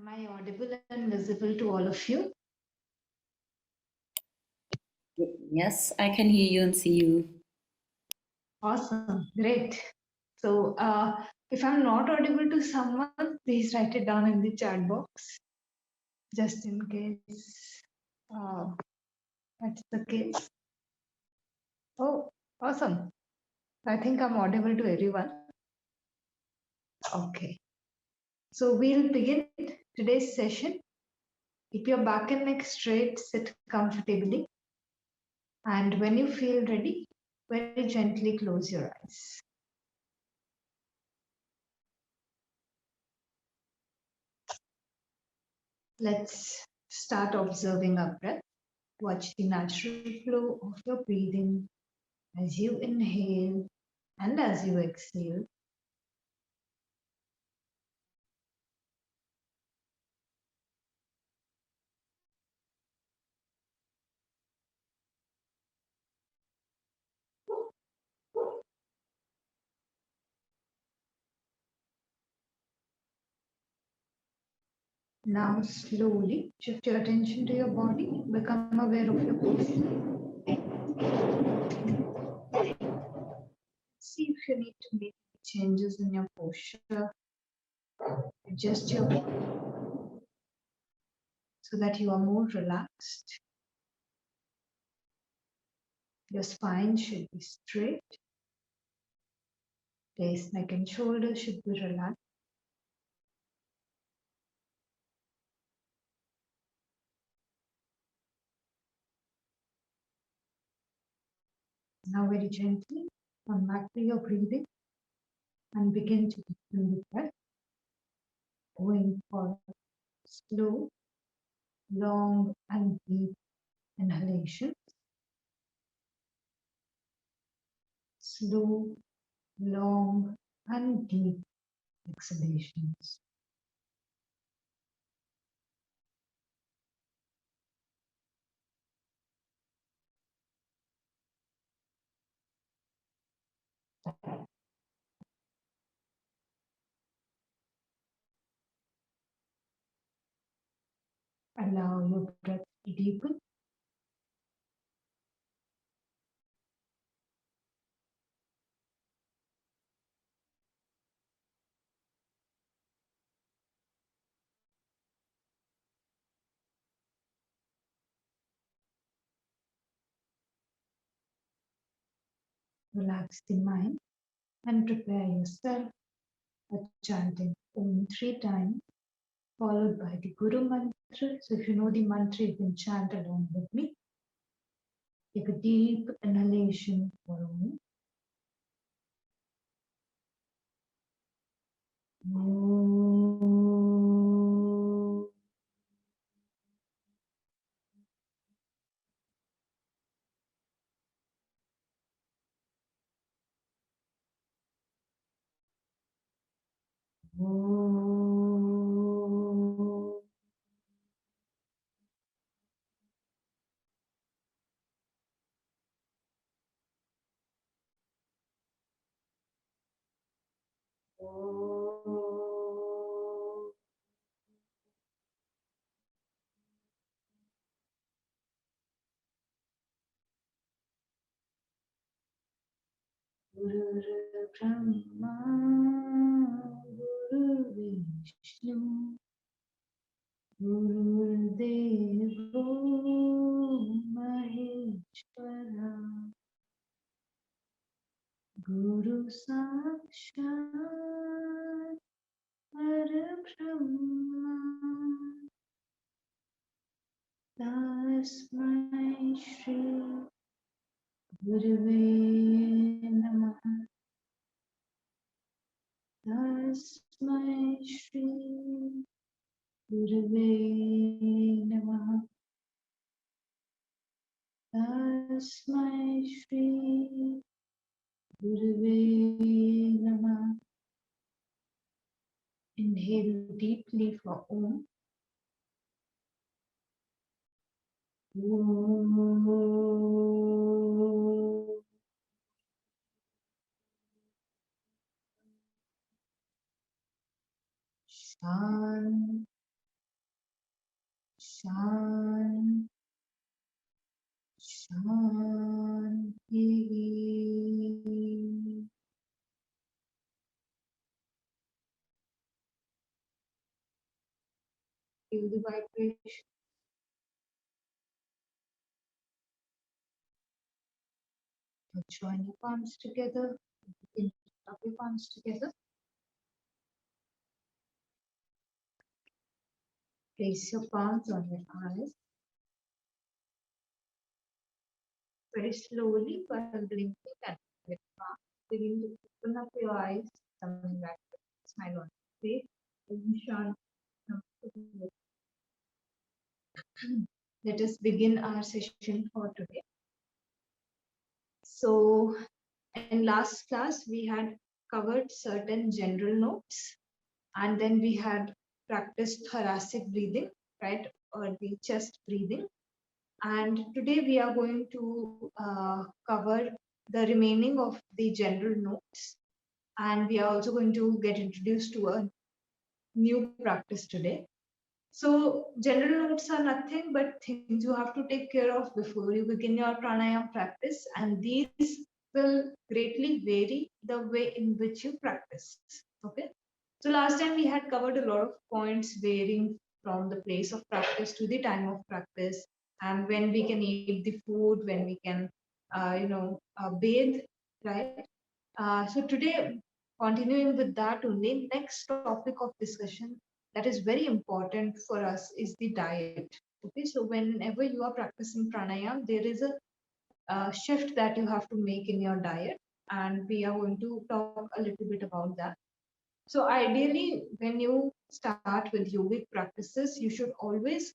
Am I audible and visible to all of you? Yes, I can hear you and see you. Awesome, great. So if I'm not audible to someone, please write it down in the chat box, just in case that's the case. Oh, awesome. I think I'm audible to everyone. Okay. So we'll begin today's session. Keep your back and neck straight, sit comfortably. And when you feel ready, very gently close your eyes. Let's start observing our breath. Watch the natural flow of your breathing as you inhale and as you exhale. Now slowly shift your attention to your body. Become aware of your posture. See if you need to make changes in your posture. Adjust your body so that you are more relaxed. Your spine should be straight. Face, neck and shoulders should be relaxed. Now very gently come back to your breathing and begin to deepen the breath, going for slow, long and deep inhalation, slow, long and deep exhalations. Allow your breath to deepen. Relax the mind and prepare yourself for chanting Om 3 times, followed by the Guru mantra. So if you know the mantra, you can chant along with me. Take a deep inhalation for Om. Guru Brahma, Guru Vishnu, Guru Devo Maheshwara, Guru Sakshat Parabrahma, Tasmai Shri Gurave Namaha. Tasmai Shri Gurave Namaha. Tasmai Shri Gurave Namaha. Inhale deeply for Om. Shanti. Shanti. Feel the vibration. Join your palms together. Rub your palms together. Place your palms on your eyes. Very slowly while blinking and with palms. Begin to open up your eyes. Coming back to smile on your face. Let us begin our session for today. So, in last class, we had covered certain general notes, and then we had practiced thoracic breathing, right, or the chest breathing. And today we are going to cover the remaining of the general notes, and we are also going to get introduced to a new practice today. So general notes are nothing but things you have to take care of before you begin your pranayama practice, and these will greatly vary the way in which you practice. Okay. So last time we had covered a lot of points varying from the place of practice to the time of practice, and when we can eat the food, when we can, bathe, right? So today, continuing with that only, next topic of discussion that is very important for us is the diet. Okay, so whenever you are practicing pranayama, there is a shift that you have to make in your diet, and we are going to talk a little bit about that. So ideally, when you start with yogic practices, you should always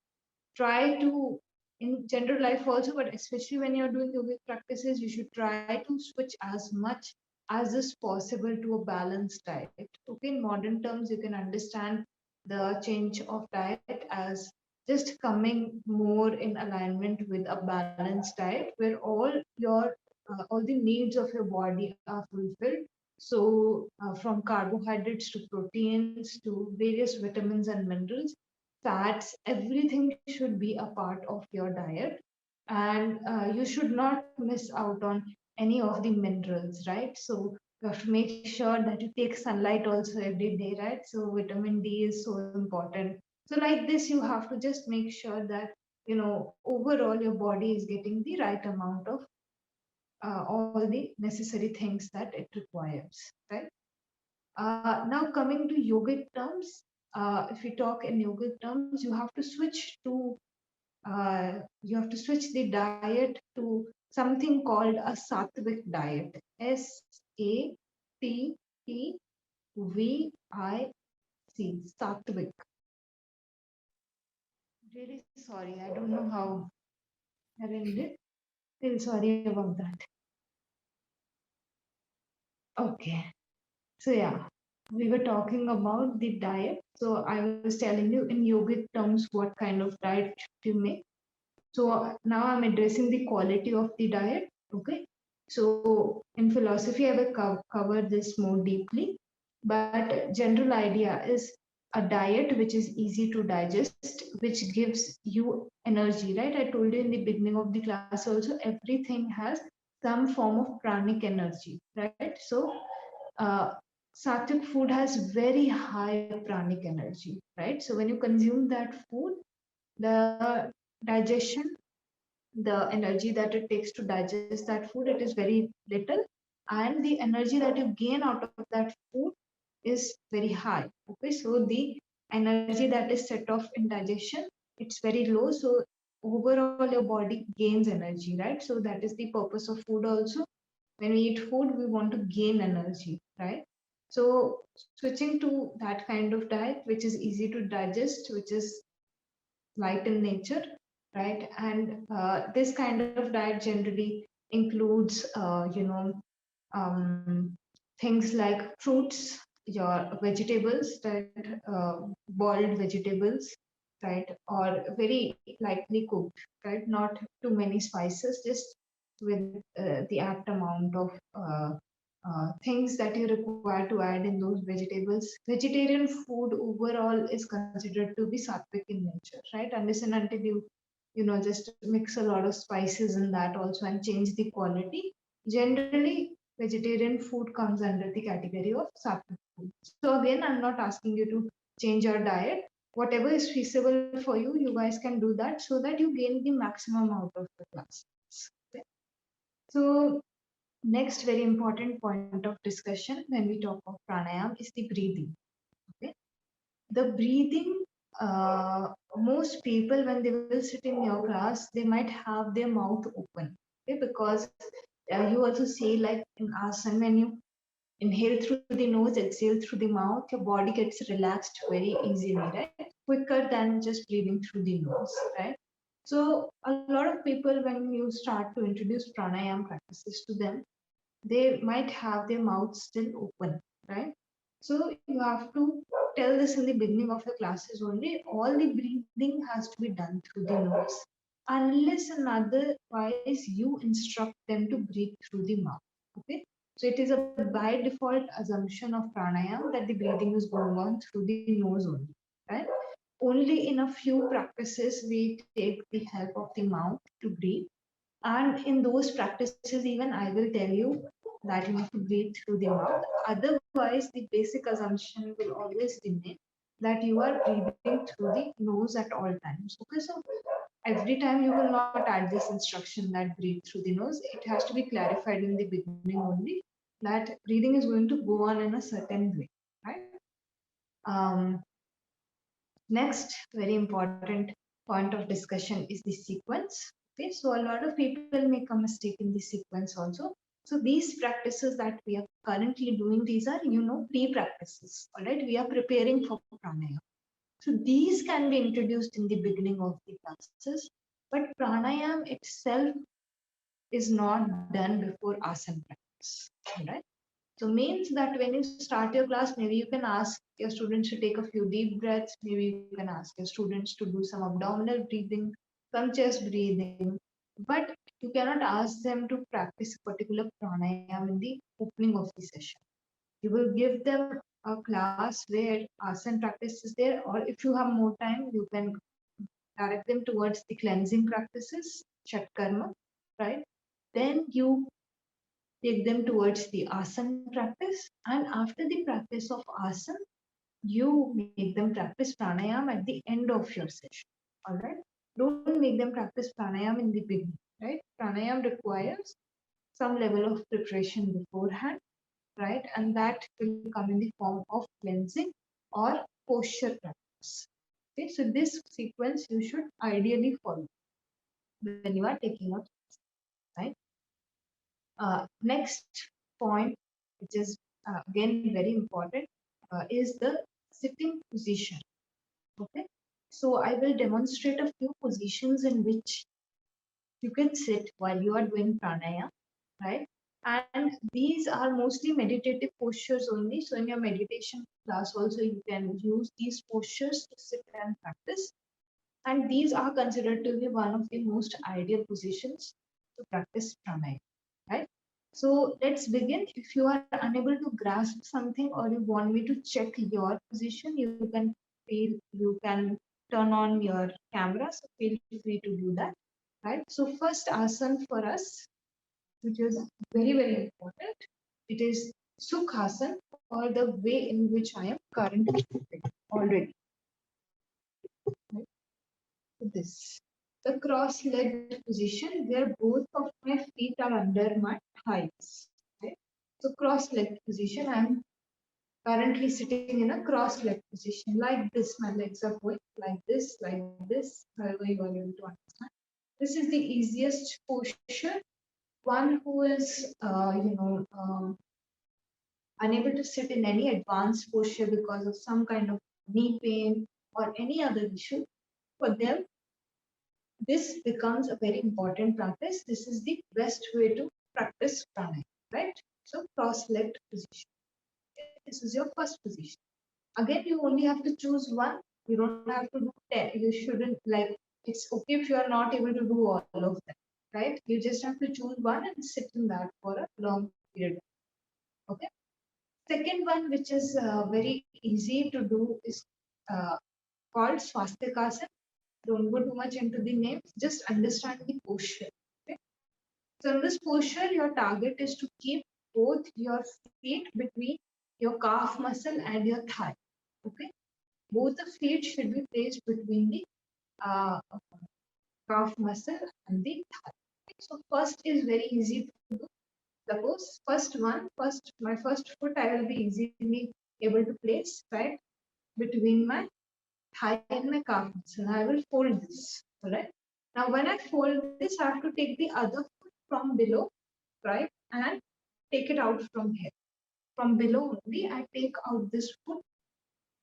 try to, in general life also, but especially when you're doing yogic practices, you should try to switch as much as is possible to a balanced diet. Okay, in modern terms, you can understand the change of diet as just coming more in alignment with a balanced diet where all the needs of your body are fulfilled. So from carbohydrates to proteins to various vitamins and minerals, fats, everything should be a part of your diet. And you should not miss out on any of the minerals, right? So you have to make sure that you take sunlight also every day, right? So vitamin D is so important. So like this, you have to just make sure that, overall your body is getting the right amount of all the necessary things that it requires, right? Now coming to yogic terms, if we talk in yogic terms, you have to switch the diet to something called a sattvic diet. SATTVIC. Sattvic. Really sorry, I don't know how I read it. Really sorry about that. Okay. So yeah, we were talking about the diet. So I was telling you in yogic terms what kind of diet should you make. So now I'm addressing the quality of the diet. Okay. So in philosophy, I will cover this more deeply. But general idea is a diet which is easy to digest, which gives you energy, right? I told you in the beginning of the class also, everything has some form of pranic energy, right? So uh, sattvic food has very high pranic energy, right? So when you consume that food, the digestion, the energy that it takes to digest that food, it is very little, and the energy that you gain out of that food is very high. Okay, so the energy that is set off in digestion, it's very low. So overall, your body gains energy, right? So that is the purpose of food also. When we eat food, we want to gain energy, right? So switching to that kind of diet, which is easy to digest, which is light in nature, right? And this kind of diet generally includes, things like fruits, your vegetables, right? Boiled vegetables, right? Or very lightly cooked, right? Not too many spices, just with the apt amount of things that you require to add in those vegetables. Vegetarian food overall is considered to be sattvic in nature, right? Unless and until you just mix a lot of spices in that also and change the quality. Generally, vegetarian food comes under the category of sattvic food. So again, I'm not asking you to change your diet. Whatever is feasible for you, you guys can do that so that you gain the maximum out of the class. Okay? So next very important point of discussion when we talk of pranayama is the breathing. Okay, the breathing. Most people when they will sit in your class, they might have their mouth open. Okay, because you also say like in asana when you inhale through the nose, exhale through the mouth, your body gets relaxed very easily, right? Quicker than just breathing through the nose, right? So a lot of people when you start to introduce pranayama practices to them, they might have their mouths still open, right? So you have to tell this in the beginning of your classes only. All the breathing has to be done through the nose, unless and otherwise you instruct them to breathe through the mouth. Okay. So it is a by default assumption of pranayama that the breathing is going on through the nose only, right? Only in a few practices we take the help of the mouth to breathe, and in those practices, even I will tell you that you have to breathe through the mouth. Otherwise, the basic assumption will always remain that you are breathing through the nose at all times. Okay, so every time you will not add this instruction that breathe through the nose. It has to be clarified in the beginning only that breathing is going to go on in a certain way, right? Um, Next, very important point of discussion is the sequence. Okay, so a lot of people make a mistake in the sequence also. So these practices that we are currently doing, these are, pre-practices. All right, we are preparing for pranayama. So these can be introduced in the beginning of the classes, but pranayama itself is not done before asana practice. All right. So means that when you start your class, maybe you can ask your students to take a few deep breaths. Maybe you can ask your students to do some abdominal breathing, some chest breathing. But you cannot ask them to practice a particular pranayama in the opening of the session. You will give them a class where asana practice is there, or if you have more time, you can direct them towards the cleansing practices, Shatkarma, right? Then you take them towards the asana practice, and after the practice of asana, you make them practice pranayama at the end of your session. All right, don't make them practice pranayama in the beginning, right? Pranayama requires some level of preparation beforehand, right? And that will come in the form of cleansing or posture practice. Okay, so this sequence you should ideally follow when you are taking out, right? Next point, which is again very important, is the sitting position. Okay, so I will demonstrate a few positions in which you can sit while you are doing pranayama, right? And these are mostly meditative postures only. So in your meditation class also you can use these postures to sit and practice. And these are considered to be one of the most ideal positions to practice pranayama, right? So let's begin. If you are unable to grasp something or you want me to check your position, you can turn on your camera. So feel free to do that, right? So first asana for us, which is very, very important. It is Sukhasana, or the way in which I am currently sitting already. Right? So this, the cross-legged position where both of my feet are under my thighs. Right? So cross-legged position, I'm currently sitting in a cross-legged position like this. My legs are going like this, however you are able to understand. This is the easiest posture. One who is, unable to sit in any advanced posture because of some kind of knee pain or any other issue, for them, this becomes a very important practice. This is the best way to practice pranayama, right? So cross-legged position. This is your first position. Again, you only have to choose one. You don't have to do 10. You shouldn't like, it's okay if you are not able to do all of them, right? You just have to choose one and sit in that for a long period. Okay. Second one, which is very easy to do, is uh, called swastikasana. Don't go too much into the names, just understand the posture. Okay? So in this posture, your target is to keep both your feet between your calf muscle and your thigh. Okay, both the feet should be placed between the uh, calf muscle and the thigh. Okay? So first is very easy to do. Suppose my first foot I will be easily able to place right between my thigh and my calf muscle. I will fold this. Alright. Now when I fold this, I have to take the other foot from below, right, and take it out from here. From below only, I take out this foot,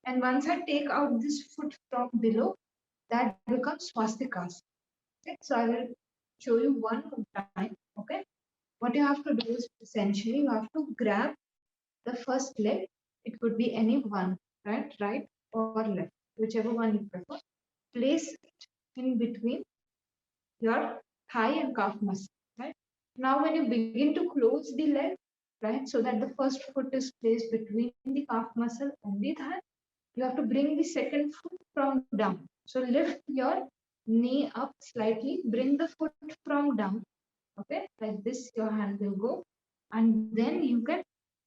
and once I take out this foot from below, that becomes swastikasana. Okay, so I will show you one more time. Okay, what you have to do is essentially you have to grab the first leg. It could be any one, right or left, whichever one you prefer. Place it in between your thigh and calf muscle. Right now, when you begin to close the leg, right, so that the first foot is placed between the calf muscle and the thigh, you have to bring the second foot from down. So lift your knee up slightly, bring the foot from down. Okay, like this, your hand will go, and then you can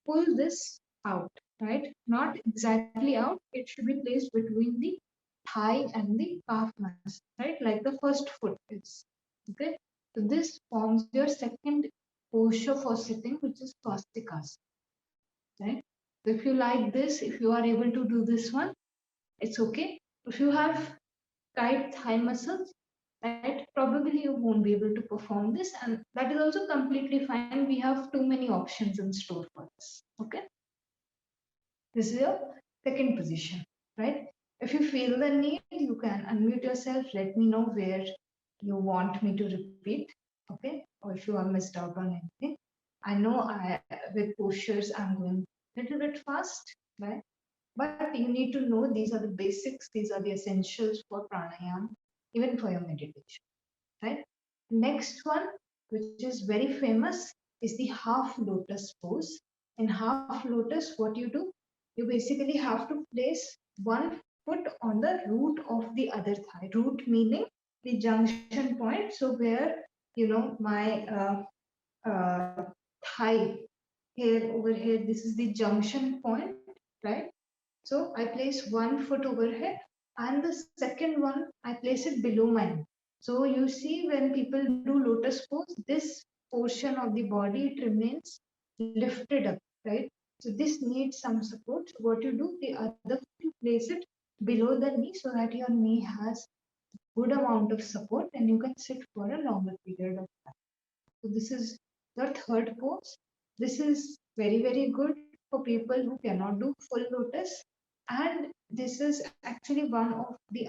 pull this out, right? Not exactly out, it should be placed between the thigh and the calf muscle, right? Like the first foot is. Okay, so this forms your second posture for sitting, which is swastikasana, right? So if you like this, if you are able to do this one, it's okay. If you have tight thigh muscles, right, probably you won't be able to perform this, and that is also completely fine. We have too many options in store for this. Okay, this is your second position, right? If you feel the need, you can unmute yourself. Let me know where you want me to repeat. Okay, or if you are missed out on anything. I know with postures I'm going a little bit fast, right? But you need to know these are the basics, these are the essentials for pranayama, even for your meditation, right? Next one, which is very famous, is the half lotus pose. In half lotus, what you do, you basically have to place one foot on the root of the other thigh. Root meaning the junction point. So where my thigh here over here, this is the junction point, right? So I place one foot over here, and the second one I place it below my knee. So you see when people do lotus pose, this portion of the body it remains lifted up, right? So this needs some support. So what you do, the other foot you place it below the knee so that your knee has good amount of support and you can sit for a longer period of time. So this is your third pose. This is very, very good for people who cannot do full lotus. And this is actually one of the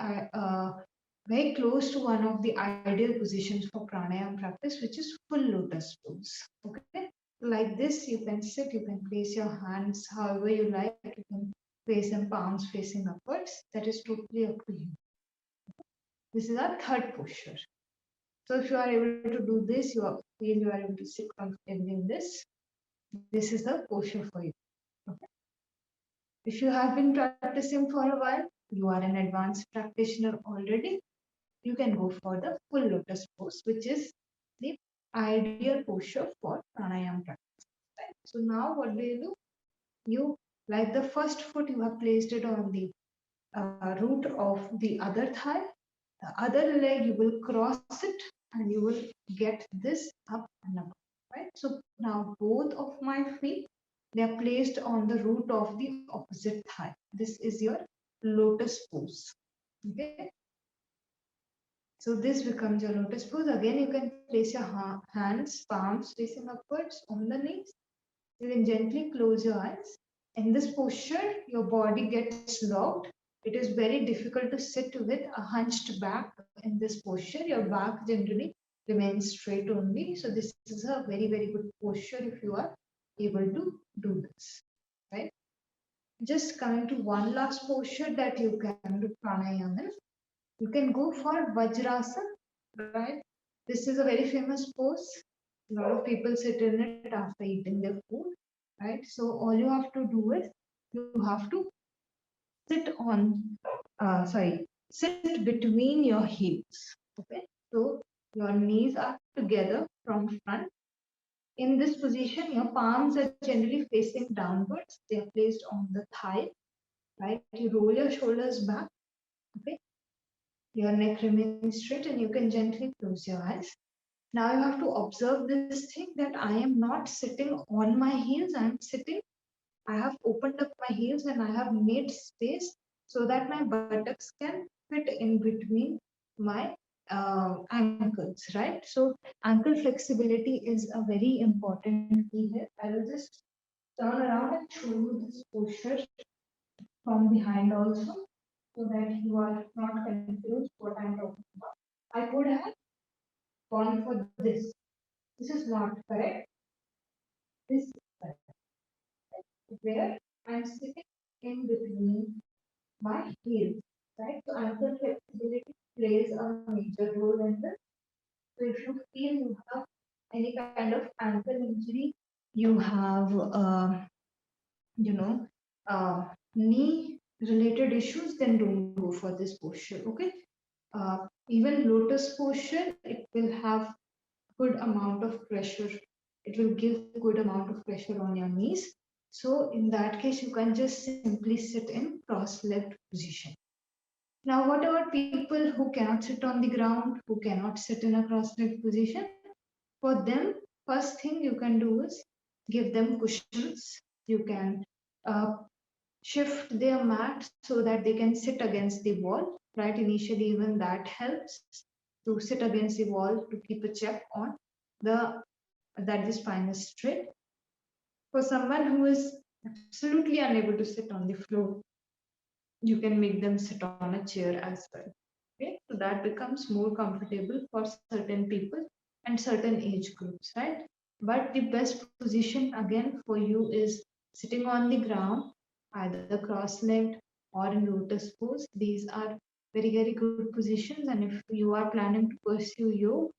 very close to one of the ideal positions for pranayama practice, which is full lotus pose. Okay, like this, you can sit, you can place your hands however you like, you can place them palms facing upwards. That is totally up to you. This is our third posture. So if you are able to do this, feel you are able to sit comfortably in this. This is the posture for you. Okay. If you have been practicing for a while, you are an advanced practitioner already, you can go for the full lotus pose, which is the ideal posture for pranayama practice. Right? So now what do? You, like the first foot, you have placed it on the root of the other thigh. The other leg, you will cross it and you will get this up and up. Right? So now both of my feet, they are placed on the root of the opposite thigh. This is your lotus pose. Okay. So this becomes your lotus pose. Again, you can place your hands, palms facing upwards on the knees. You can gently close your eyes. In this posture, your body gets locked. It is very difficult to sit with a hunched back in this posture. Your back generally remains straight only. So this is a very, very good posture if you are able to do this. Right? Just coming to one last posture that you can do pranayama. You can go for Vajrasana, right? This is a very famous pose. A lot of people sit in it after eating their food. right? So all you have to do is you have to sit on, sit between your heels. Okay, so your knees are together from front. In this position, your palms are generally facing downwards. They are placed on the thigh, right? You roll your shoulders back. Okay, your neck remains straight, and you can gently close your eyes. Now you have to observe this thing that I am not sitting on my heels. I am sitting, I have opened up my heels and I have made space so that my buttocks can fit in between my ankles, right? So ankle flexibility is a very important key here. I will just turn around and show you this posture from behind also so that you are not confused what I'm talking about. I could have gone for this. This is not correct. This is correct. Where I'm sitting in between my heels, right? So ankle flexibility plays a major role in this. So if you feel you have any kind of ankle injury, you have, you know, knee related issues, then don't go for this posture. Okay. Even lotus posture, it will have good amount of pressure. It will give good amount of pressure on your knees. So in that case, you can just simply sit in cross-legged position. Now, what about people who cannot sit on the ground, who cannot sit in a cross-legged position? For them, first thing you can do is give them cushions. You can uh, shift their mat so that they can sit against the wall, right? Initially, even that helps to sit against the wall to keep a check on the that the spine is straight. For someone who is absolutely unable to sit on the floor, you can make them sit on a chair as well. Okay, so that becomes more comfortable for certain people and certain age groups, right? But the best position again for you is sitting on the ground, either cross-legged or in lotus pose. These are very good positions, and if you are planning to pursue yoga,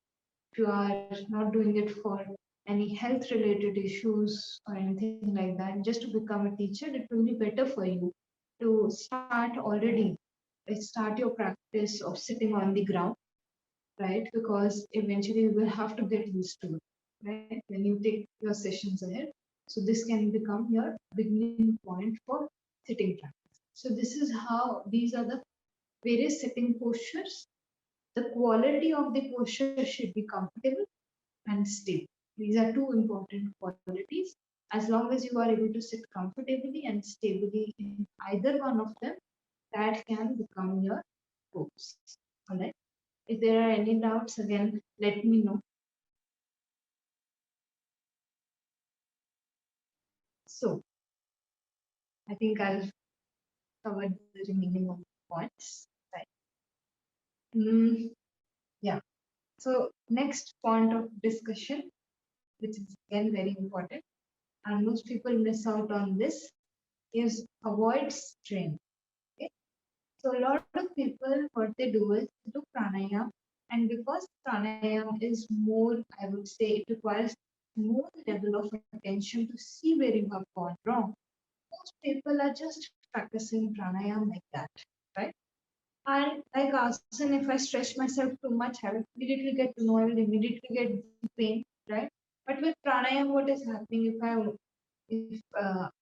if you are not doing it for any health related issues or anything like that, just to become a teacher, it will be better for you to start already, start your practice of sitting on the ground, right? Because eventually you will have to get used to it, right? When you take your sessions ahead. So this can become your beginning point for sitting practice. So this is how, these are the various sitting postures. The quality of the posture should be comfortable and stable. These are two important qualities. As long as you are able to sit comfortably and stably in either one of them, that can become your pose. All right. If there are any doubts, again, let me know. So I think I've covered the remaining of the points. Right. Mm, yeah. So next point of discussion, which is again very important, and most people miss out on this, is avoid strain. Okay? So a lot of people, what they do is they do pranayama, and because pranayama is more, I would say, it requires more level of attention to see where you have gone wrong. Most people are just practicing pranayama like that, right? And like asking, if I stretch myself too much, I will immediately get to know, I will immediately get pain, right? But with pranayama, what is happening if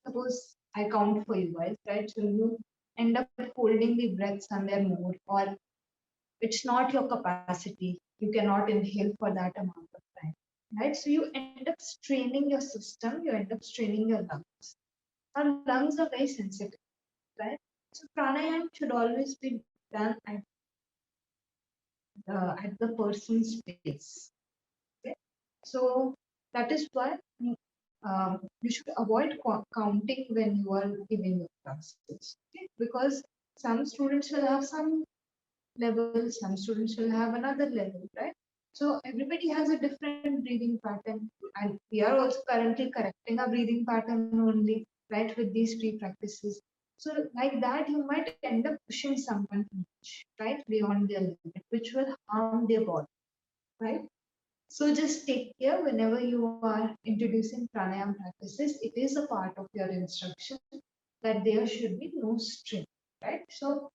suppose I count for you guys, right? So you end up holding the breath somewhere more, or it's not your capacity. You cannot inhale for that amount of time, right? So you end up straining your system, you end up straining your lungs. Our lungs are very sensitive, right? So pranayama should always be done at the person's pace. Okay? So that is why you should avoid counting when you are giving your classes, okay? Because some students will have some level, some students will have another level, right? So everybody has a different breathing pattern, and we are also currently correcting our breathing pattern only, right, with these free practices. So like that, you might end up pushing someone too much, right, beyond their limit, which will harm their body, right? So just take care whenever you are introducing pranayama practices. It is a part of your instruction that there should be no strain, right? So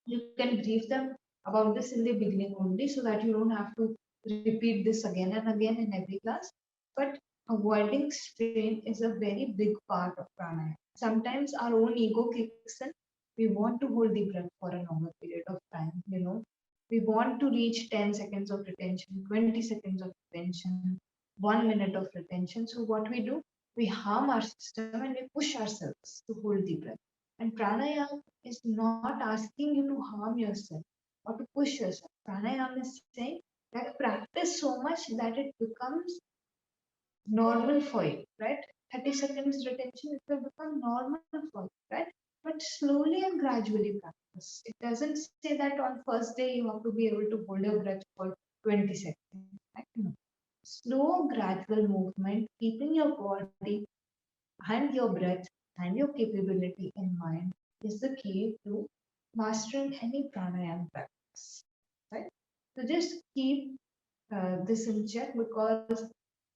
you can brief them about this in the beginning only so that you don't have to repeat this again and again in every class. But avoiding strain is a very big part of pranayama. Sometimes our own ego kicks in. We want to hold the breath for a longer period of time. We want to reach 10 seconds of retention, 20 seconds of retention, 1 minute of retention. So what we do, we harm our system and we push ourselves to hold the breath. And pranayama is not asking you to harm yourself or to push yourself. Pranayama is saying that practice so much that it becomes normal for you, right? 30 seconds retention, it will become normal for you, right? But slowly and gradually practice. It doesn't say that on first day you have to be able to hold your breath for 20 seconds. Right? No. Slow, gradual movement, keeping your body and your breath and your capability in mind is the key to mastering any pranayama practice. Right? So just keep this in check because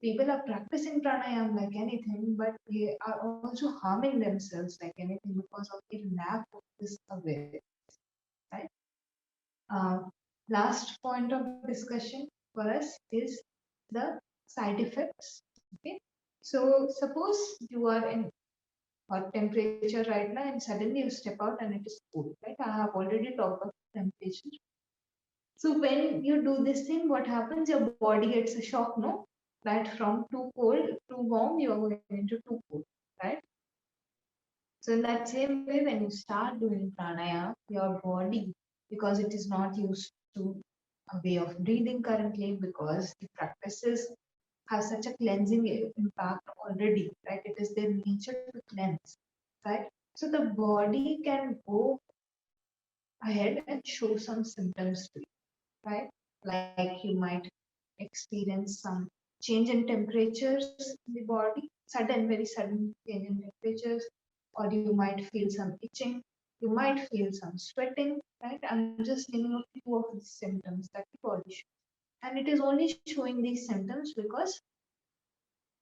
people are practicing pranayama like anything, but they are also harming themselves like anything because of the lack of this awareness. Right? Uh, Last point of discussion for us is the side effects. Okay, so suppose you are in hot temperature right now and suddenly you step out and it is cold, right? I have already talked about temperature. So when you do this thing, what happens? Your body gets a shock, no? That from too cold, too warm, you are going into too cold, right? So in that same way, when you start doing pranayama, your body, because it is not used to a way of breathing currently, because the practices have such a cleansing impact already, right? It is their nature to cleanse, right? So the body can go ahead and show some symptoms to you, right? Like you might experience some change in temperatures in the body, sudden, very sudden change in temperatures, or you might feel some itching, you might feel some sweating, right? I'm just naming a few of the symptoms that the body shows. And it is only showing these symptoms because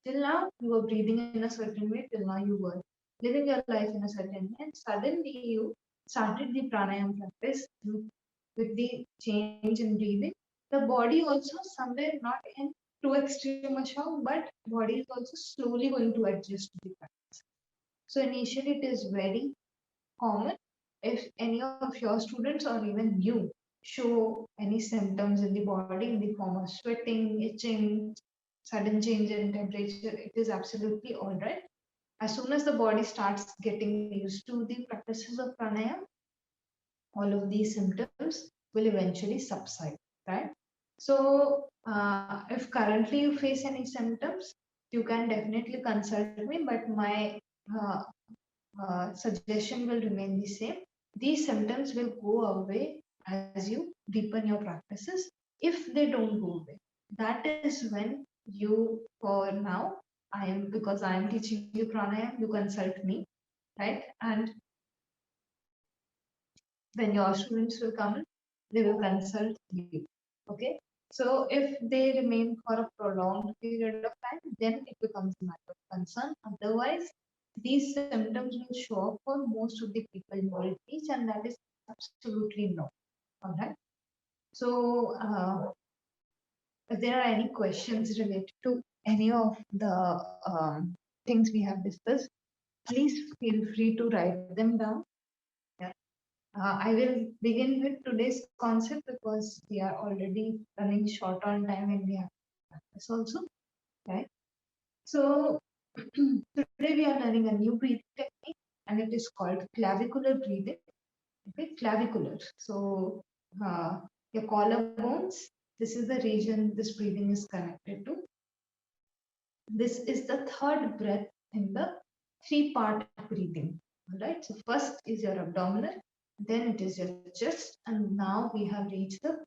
till now you were breathing in a certain way, till now you were living your life in a certain way, and suddenly you started the pranayama practice with the change in breathing. The body also somewhere not in too extreme a shock, but body is also slowly going to adjust to the practice. So initially it is very common if any of your students or even you show any symptoms in the body in the form of sweating, itching, sudden change in temperature, it is absolutely all right. As soon as the body starts getting used to the practices of pranayama, all of these symptoms will eventually subside, right? So, if currently you face any symptoms, you can definitely consult me, but my uh, suggestion will remain the same. These symptoms will go away as you deepen your practices. If they don't go away, that is when you, for now, because I am teaching you pranayama, you consult me, right? And when your students will come in, they will consult you. Okay. So if they remain for a prolonged period of time, then it becomes a matter of concern. Otherwise, these symptoms will show up for most of the people you will teach, and that is absolutely no. All right. So if there are any questions related to any of the things we have discussed, please feel free to write them down. Yeah. I will begin with today's concept because we are already running short on time and we have practice also, right? So today we are learning a new breathing technique and it is called clavicular breathing. Okay, clavicular. So your collarbones, this is the region this breathing is connected to. This is the third breath in the three-part breathing. All right. So first is your abdominal, then it is your chest, and now we have reached the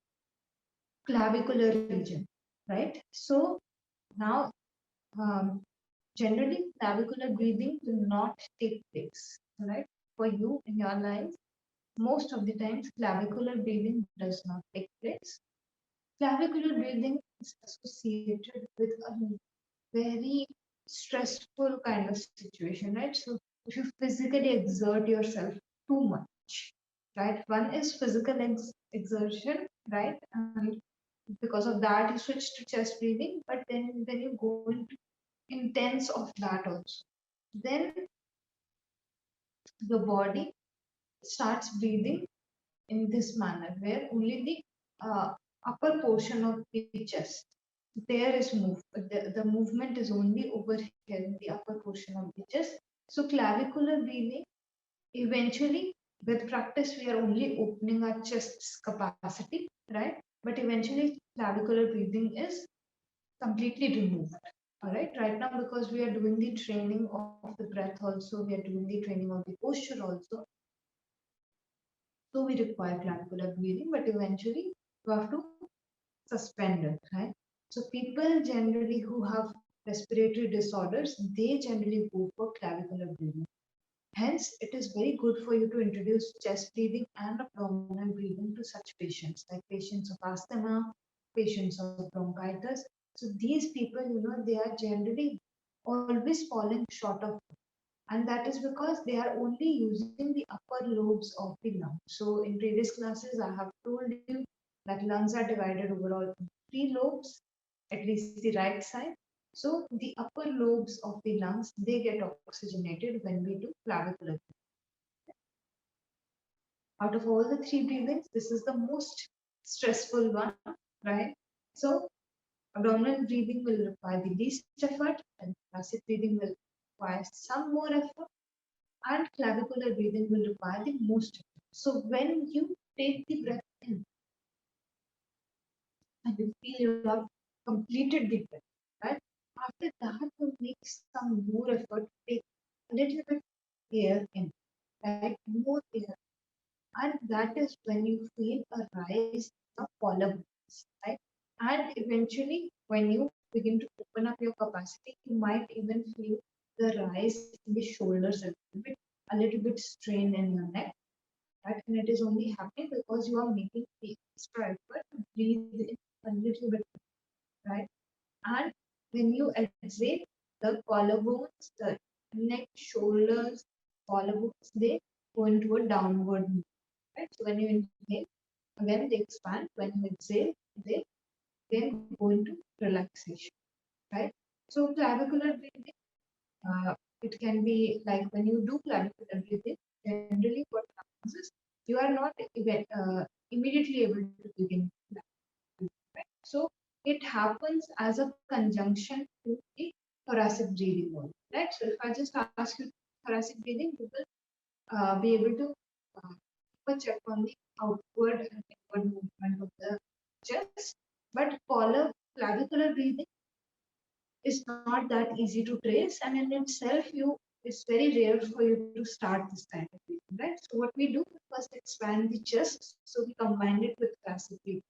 clavicular region. Right. So now, generally, clavicular breathing will not take place. All right. For you in your life, most of the times, clavicular breathing does not take place. Clavicular breathing is associated with a very stressful kind of situation, right? So if you physically exert yourself too much, right? One is physical exertion, right? And because of that, you switch to chest breathing, but then when you go into intense of that also, then the body starts breathing in this manner, where only the upper portion of the chest there is the movement is only over here in the upper portion of the chest. So clavicular breathing, eventually with practice we are only opening our chest's capacity, right? But eventually clavicular breathing is completely removed. All right now, because we are doing the training of the breath also, we are doing the training of the posture also, so we require clavicular breathing, but eventually you have to suspend it, right? So people generally who have respiratory disorders, they generally go for clavicular breathing. Hence, it is very good for you to introduce chest breathing and abdominal breathing to such patients, like patients of asthma, patients of bronchitis. So these people, they are generally always falling short of, and that is because they are only using the upper lobes of the lung. So in previous classes, I have told you that lungs are divided overall in three lobes, at least the right side. So the upper lobes of the lungs, they get oxygenated when we do clavicular. Out of all the three breathings, this is the most stressful one, right? So abdominal breathing will require the least effort, and thoracic breathing will require some more effort, and clavicular breathing will require the most effort. So when you take the breath in and you feel you have completed the breath, right? After that, you make some more effort to take a little bit air in, right? More air. And that is when you feel a rise of collarbones, right? And eventually, when you begin to open up your capacity, you might even feel the rise in the shoulders a little bit strain in your neck, right? And it is only happening because you are making the extra effort to breathe in a little bit, right? And when you exhale, the collarbones, the neck, shoulders, collarbones, they go into a downward movement, right? So when you inhale, again they expand. When you exhale, they then go into relaxation, right? So clavicular breathing, it can be like when you do clavicular breathing, generally what happens is you are not immediately able to begin breathing, right? So it happens as a conjunction to the thoracic breathing only, right? So if I just ask you thoracic breathing, you will be able to keep a check on the outward and inward movement of the chest. But clavicular breathing is not that easy to trace, and in itself, it's very rare for you to start this kind of breathing, right? So what we do first expand the chest, so we combine it with classic breathing.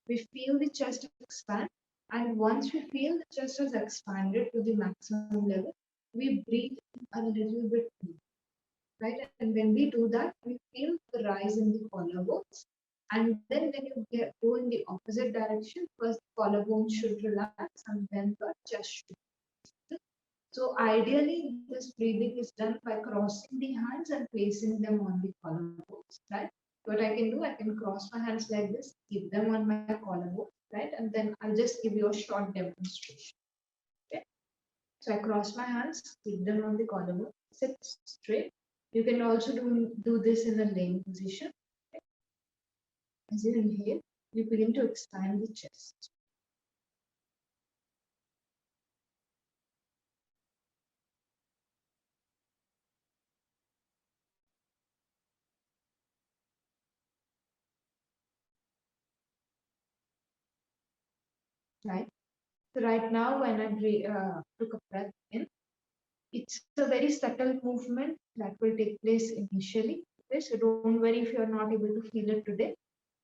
We feel the chest expand, and once we feel the chest is expanded to the maximum level, we breathe a little bit more, right? And when we do that, we feel the rise in the collarbones. And then when you go in the opposite direction, first the collarbone should relax and then the chest should. So ideally, this breathing is done by crossing the hands and placing them on the collarbones, right? What I can do, I can cross my hands like this, keep them on my collarbone, right? And then I'll just give you a short demonstration. Okay. So I cross my hands, keep them on the collarbone, sit straight. You can also do this in a laying position. Okay. As you inhale, you begin to expand the chest. Right. So right now, when I took a breath in, it's a very subtle movement that will take place initially. Okay, so don't worry if you're not able to feel it today.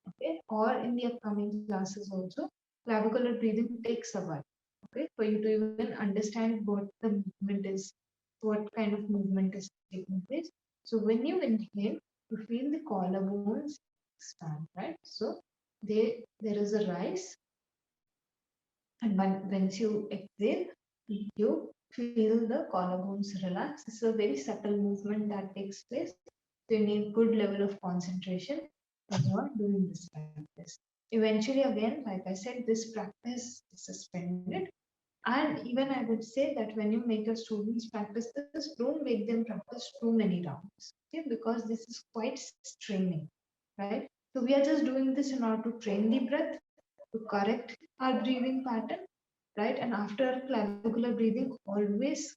Okay, or in the upcoming classes also. Clavicular breathing takes a while. Okay, for you to even understand what the movement is, what kind of movement is taking place. So when you inhale, you feel the collarbones expand, right? So there is a rise, And once you exhale, you feel the collarbones relax. It's a very subtle movement that takes place. So you need good level of concentration when you are doing this practice. Eventually, again, like I said, this practice is suspended. And even I would say that when you make your students practice this, don't make them practice too many rounds, okay? Because this is quite straining, right? So we are just doing this in order to train the breath, to correct our breathing pattern, right? And after clavicular breathing, always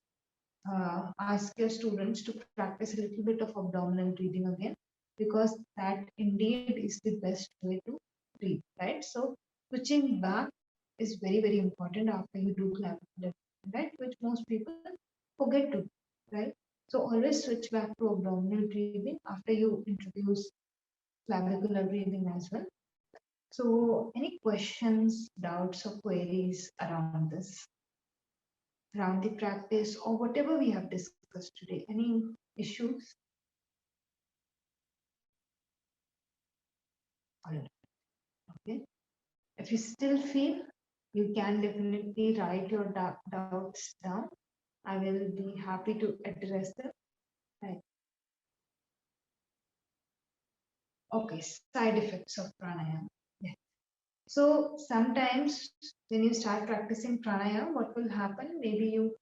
ask your students to practice a little bit of abdominal breathing again, because that indeed is the best way to breathe, right? So switching back is very, very important after you do clavicular, right? Which most people forget to, right? So always switch back to abdominal breathing after you introduce clavicular breathing as well. So any questions, doubts, or queries around this, around the practice, or whatever we have discussed today? Any issues? All right. Okay. If you still feel, you can definitely write your doubts down. I will be happy to address them. Right. Okay. Side effects of pranayama. Yeah. So sometimes when you start practicing pranayama, what will happen? Maybe you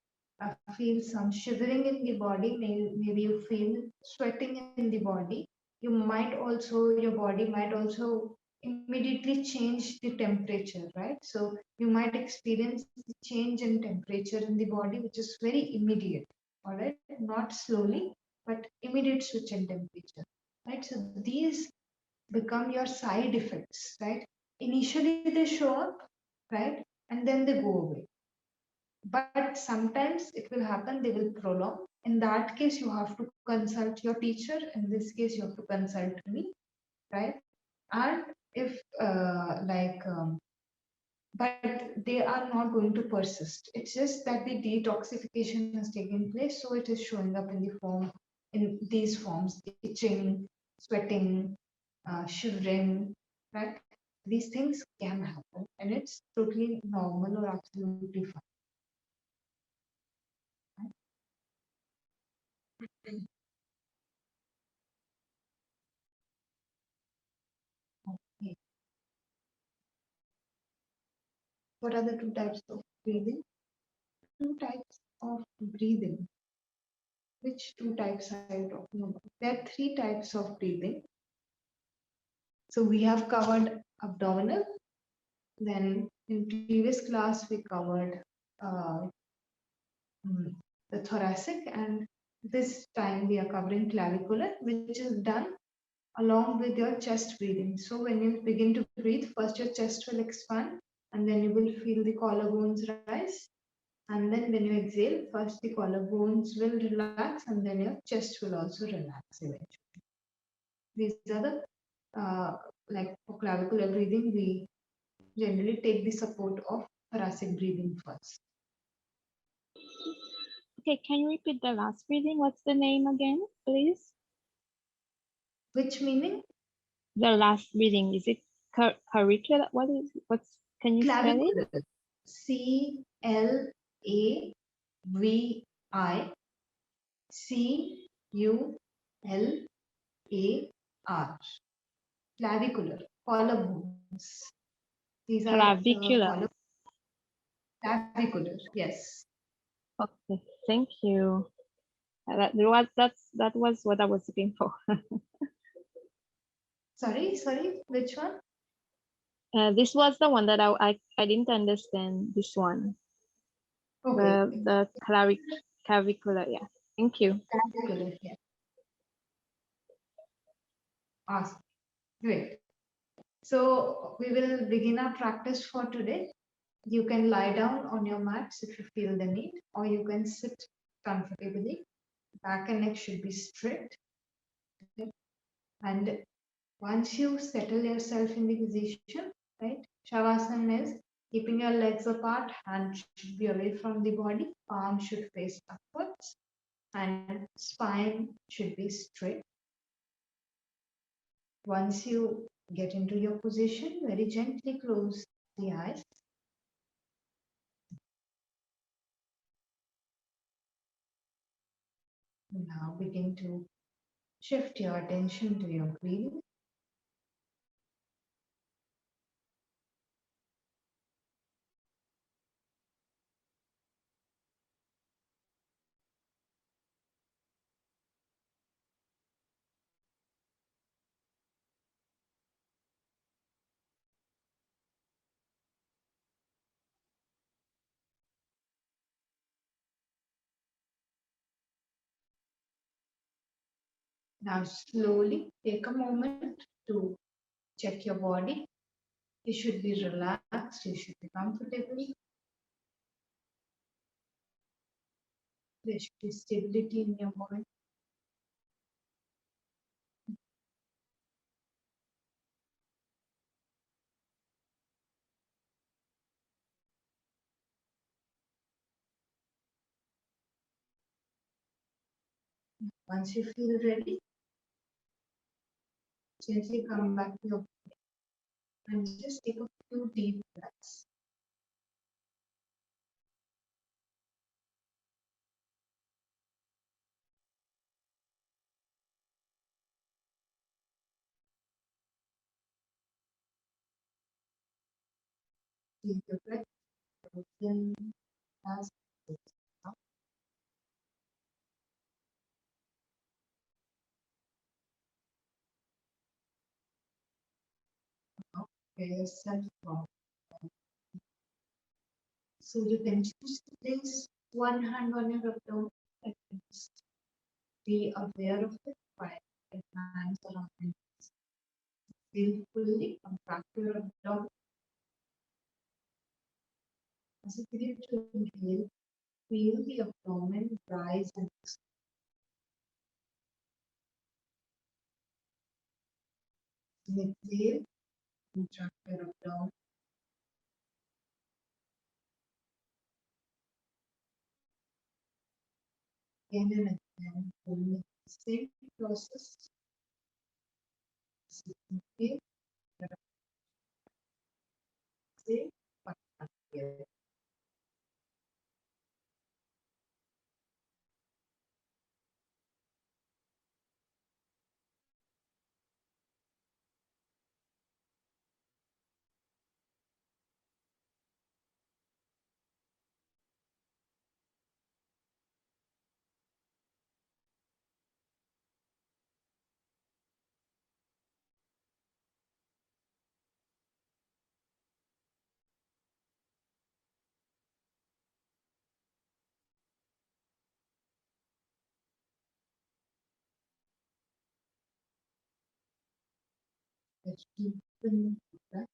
feel some shivering in the body. Maybe you feel sweating in the body. You might also, your body might also immediately change the temperature, right? So you might experience the change in temperature in the body, which is very immediate, all right? Not slowly, but immediate switch in temperature, right? So these become your side effects, right? Initially they show up, right? And then they go away. But sometimes it will happen, they will prolong. In that case, you have to consult your teacher. In this case, you have to consult me, right? And if but they are not going to persist. It's just that the detoxification has taken place, so it is showing up in the form, in these forms: itching, sweating, shivering, right? These things can happen, and it's totally normal or absolutely fine. Okay. What are the two types of breathing? Two types of breathing. Which two types are you talking about? There are three types of breathing. So we have covered abdominal. Then in previous class we covered uh, the thoracic, and this time we are covering clavicular, which is done along with your chest breathing. So when you begin to breathe, first your chest will expand, and then you will feel the collarbones rise. And then when you exhale, first the collarbones will relax, and then your chest will also relax eventually. These are the like for clavicular breathing, we generally take the support of thoracic breathing first. Okay, can you repeat the last breathing? What's the name again, please? Which meaning? The last breathing, is it curricular? Can you spell it? Clavicular. CLAVICULAR. Clavicular. Collarbones. These are Clavicular. clavicular. Yes. Okay, thank you. That was what I was looking for. Sorry. Which one? This was the one that I didn't understand. This one, Okay. the clavicular. Yeah, thank you. Clavicular. Yeah. Awesome. Great. So we will begin our practice for today. You can lie down on your mats if you feel the need, or you can sit comfortably. Back and neck should be straight. Okay. And once you settle yourself in the position, right? Shavasana is keeping your legs apart, hands should be away from the body, palm should face upwards, and spine should be straight. Once you get into your position, very gently close the eyes. Now begin to shift your attention to your breathing. Now slowly take a moment to check your body. You should be relaxed, you should be comfortable. There should be stability in your body. Once you feel ready, gently come back to your body and just take a few deep breaths. Take your breath in as out. Prepare yourself for. So you can choose to place one hand on your abdomen and just be aware of it while your hands are on your knees. Feel fully contract your abdomen. As you begin to inhale, feel the abdomen rise and exhale, contract your abdomen. Again and again, only the same process. Inhale, exhale, contract here. Let's deepen the breath.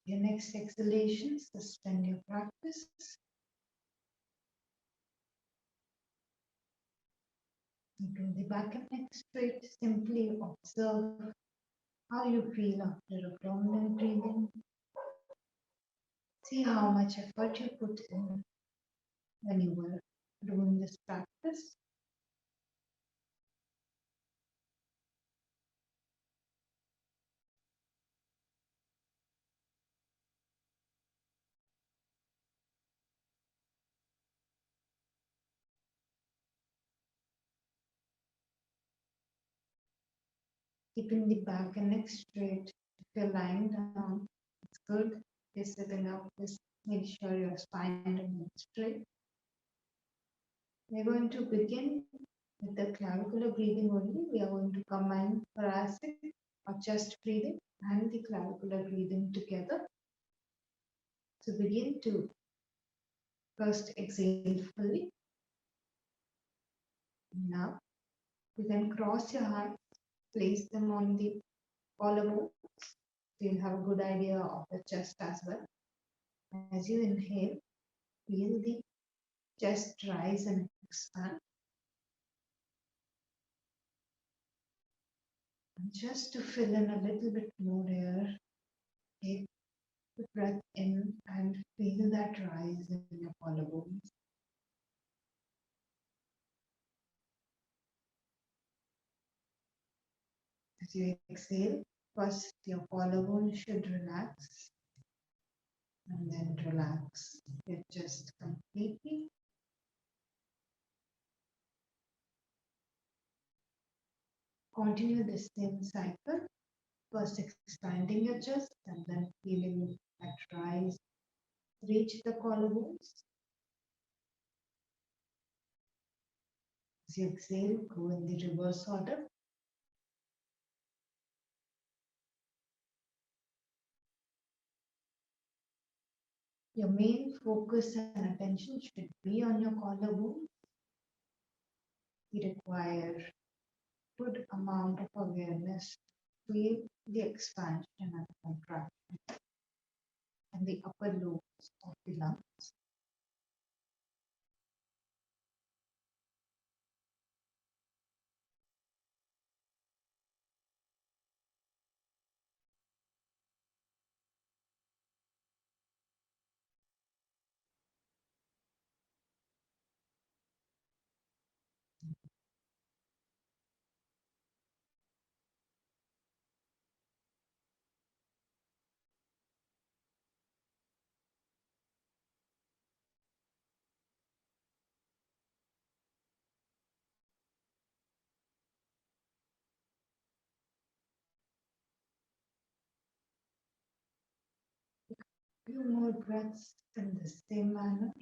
Your next exhalation, suspend your practice. Bring the back and neck straight. Simply observe how you feel after abdominal breathing. See how much effort you put in when you were doing this practice. Keeping the back and neck straight. If you're lying down, it's good. If you're sitting up, just make sure your spine remains straight. We're going to begin with the clavicular breathing only. We are going to combine thoracic or chest breathing and the clavicular breathing together. So begin to first exhale fully. Now you can cross your hands, place them on the collarbones. You'll have a good idea of the chest as well. As you inhale, feel the chest rise and expand. Just to fill in a little bit more air, take the breath in and feel that rise in your collarbones. As you exhale, first your collarbone should relax and then relax your chest completely. Continue the same cycle, first expanding your chest and then feeling that rise reach the collarbones. As you exhale, go in the reverse order. Your main focus and attention should be on your collarbone. You require good amount of awareness to feel the expansion and contraction and the upper lobes of the lungs. Few more breaths in the same manner.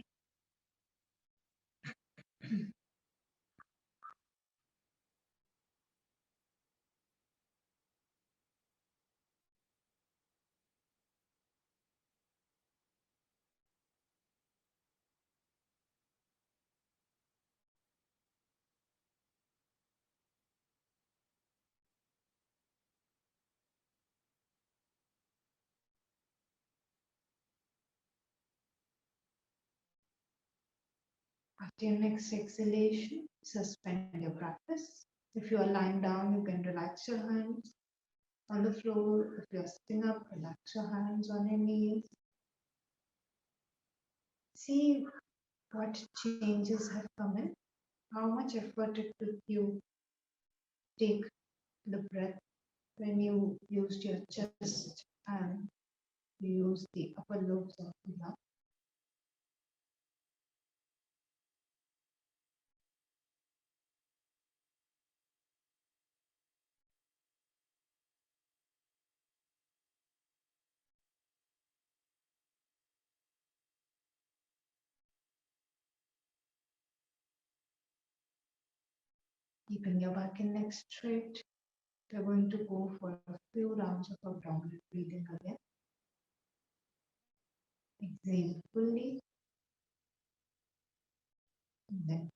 After your next exhalation, suspend your practice. If you are lying down, you can relax your hands on the floor. If you are sitting up, relax your hands on your knees. See what changes have come in, how much effort it took you to take the breath when you used your chest and you used the upper lobes of the lung. Keeping your back and neck straight, we're going to go for a few rounds of abdominal breathing again. Exhale fully, and then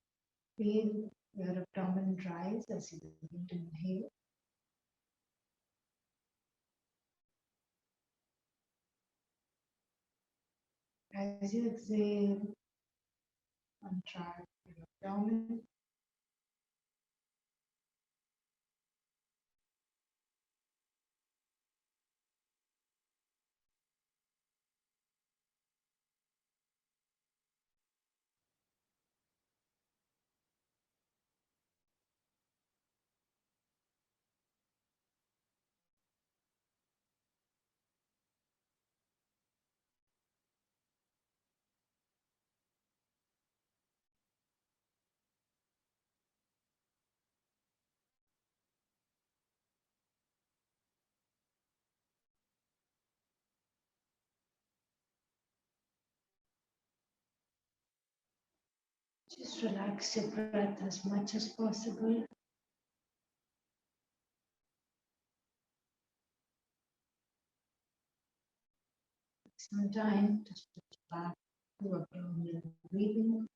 feel your abdomen rise as you begin to inhale. As you exhale, contract your abdomen. Just relax your breath as much as possible. Some time to switch back to abdominal breathing.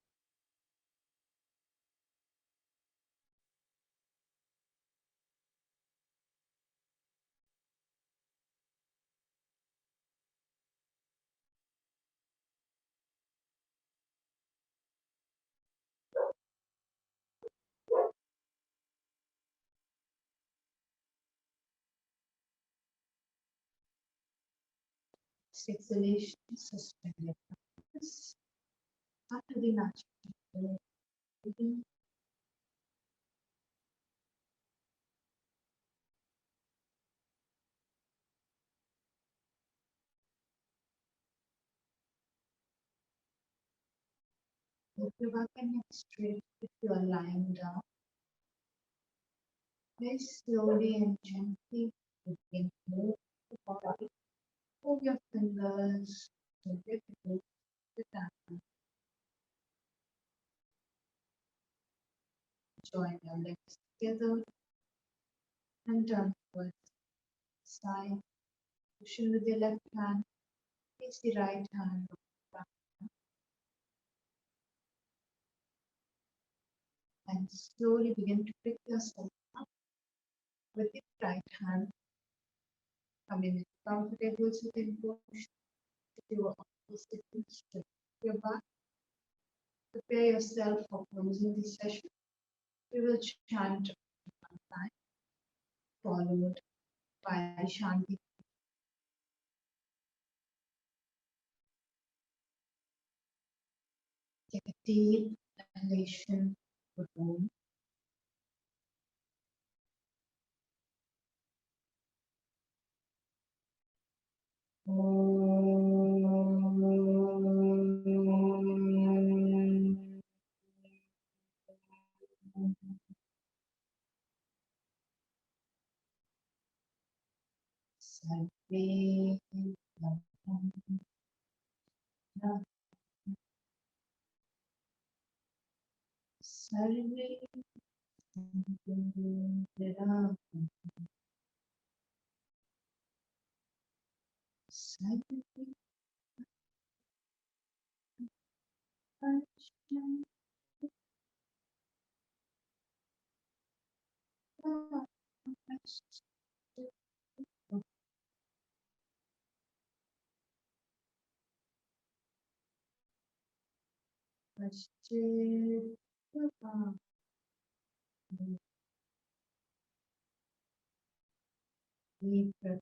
exhalation, suspend your practice. After the natural breathing, put your back and neck straight if you are lying down. Very slowly and gently begin to move the body. Move your fingers so difficult to tap. Join your legs together and turn towards the side. Pushing with your left hand, place the right hand on the back and slowly begin to pick yourself up with the right hand. Coming into comfortable sitting position. If you are also sitting straight your back, prepare yourself for closing the session. We will chant one time, followed by the Shanti. Take a deep inhalation for home. Sarve Sarve Deep breath.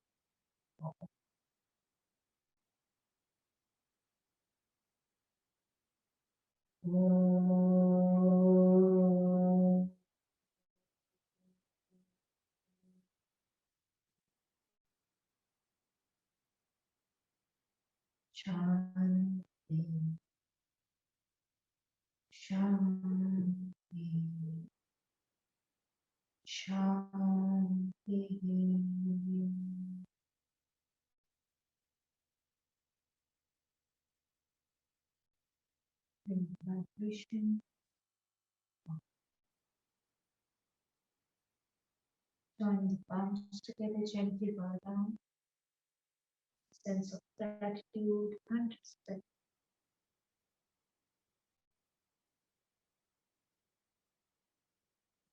Shanti, Shanti, Shanti. In vibration, join the palms together, gently bow down. Sense of gratitude and respect.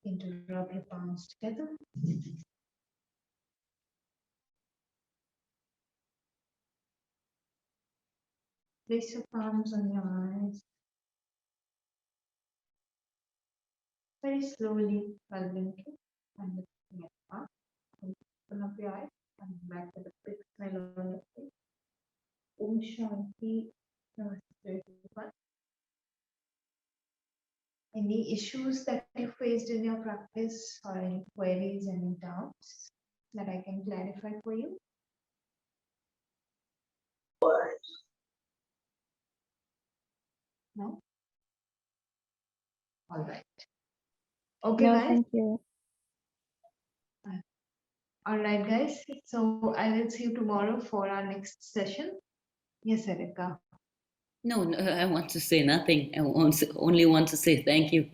Into rub your palms together. Place your palms on your eyes. Very slowly while blinking and looking at the palm. Open up your eyes and back with a big smile on your face. Om Shanti. Namaste, everyone. Any issues that you faced in your practice or any queries, any doubts that I can clarify for you? No? All right. Okay, No, guys. thank you. All right, guys. So I will see you tomorrow for our next session. Yes, Erika. No, no, I want to say nothing. Only want to say thank you.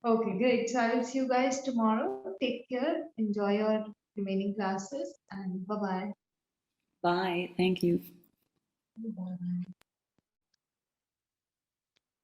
Okay, great. So I will see you guys tomorrow. Take care. Enjoy your remaining classes and bye-bye. Bye. Thank you. Bye.